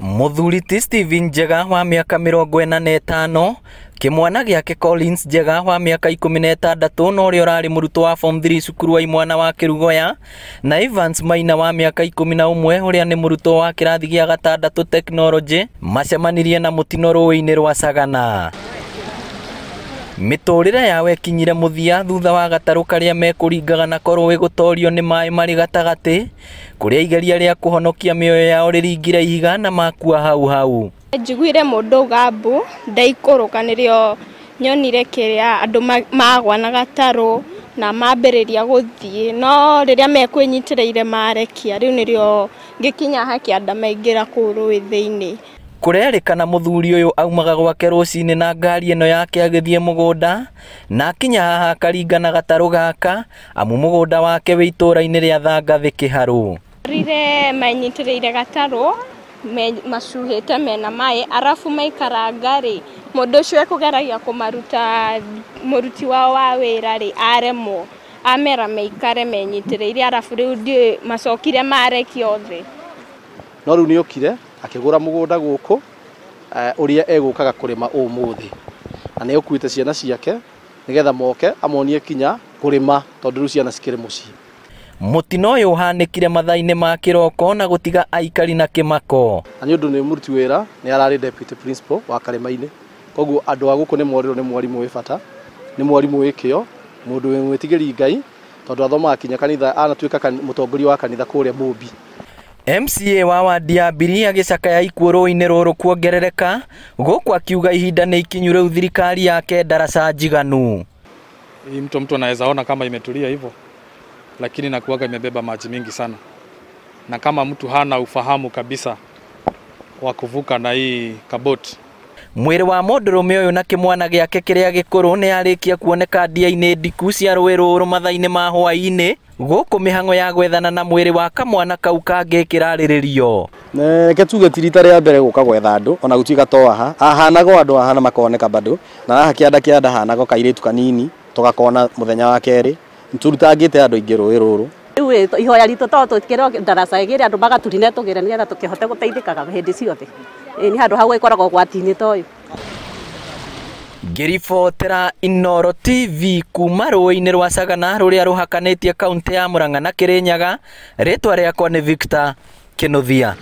Muthuri ti Steven Njega wa miaka 45, kimwana giake Collins Njega wa miaka 16 no uri urari murutwo wa form 3 cukuru wa imwana wa Kirugoya, na Evans Maina wa miaka 11 uria ni murutwo wa kirathi gia 6 technology macemanirie na mutino rũĩ-inĩ rwa Sagana. Miturire yawe kinyire muthia thutha wa gataru karia mekuringaga na korũĩ gutorio ni maĩ mari gatagati kuria igeria ria kuhonokia mioyo yao riringire ihiga na makua hau. Njiguire mundu gambu ndaikuruka nirio nyonire kiria andu magwa na gataru na mambiriria guthie, no riria mekwinyitirire marekia riu nirio ngikinya hakianda maingira kurũĩ thiini. Kurerikana muthuri uyu aumaga gwake rucini na ngari eno yake agithie mugunda na akinya haha akaringana gataru gaka amu mugunda wake wi itura-ini ria Thangathi Kiharu. Rire manyitiriire gataru macuhite mena mai arafu maikaranga ri mundu ucio ekugeragia kumaruta muruti wao wa wira ri aremo amera meikare menyitiriire arafu riu ndi macokire mareki othe no riu ni okire akigura mugunda guku uria egukaga kurima umuthi na ni ukuite ciana ciake nigetha moke amonie kinya kurima tondu riu ciana cikire mucii. Mutino uyu uhanikire mathaa-ini ma kiroko na gutiga aikari na kimako. Na ni undu ni muruti wira ni arari deputy principal wa Karema-ini, koguo andu aguku ni morirwo ni mwarimu wi bata, ni mwarimu wi kio, mundu wi mwitigiri Ngai tondu athomaga kinya kanitha anatuika mutongoria wa kanitha kuria Mumbi. MCA wa wadi ya Mbiri agicakaya ikuũ rũĩ-inĩ rũrũ kuongerereka guku akiuga ihinda ni ikinyu riu thirikari yake daraca njiganu. Hii mtu anaweza ona kama imetulia hivyo, lakini nakuaga imebeba maji mingi sana, na kama mtu hana ufahamu kabisa wa kuvuka na hii kaboti. Mwiri wa mũndũrũme ũyũ na kĩmwana gĩake kĩrĩa gĩkũrũ nĩ arĩkia kuoneka ndia-inĩ ndiku cia rũĩ rũrũ mathaa-inĩ ma hwaĩ-inĩ gũkũ mĩhang'o ya gwethana na mwĩrĩ wa kamwana kau kangĩ kĩrarĩrĩrio. Reke tuge ti rita rĩa mbere gũka gwetha andũ ona gũtuĩka to ahanago andũ ahana makoneka bado, na haha kĩanda hanago kairĩtu kanini tũgakona mũthenya wa kerĩ nĩtũrutangĩte andũ aingĩ rũĩ rũrũ. Rĩu ihoya ritũ to twĩkĩrwo ndaraca igĩrĩ andũ magaturine tũgĩre nĩgetha tũkĩhote gũteithĩkaga hĩndĩ ciothe. Ni handũ hau ikoragwo gwati-inĩ to ũyũ. Ngĩribotera Inooro TV kuma rũĩ-inĩ rwa Sagana rũrĩa rũhakanĩtie kaunti ya Murang'a na Kirinyaga, rĩtwa rĩakwa nĩ Victor Kinuthia.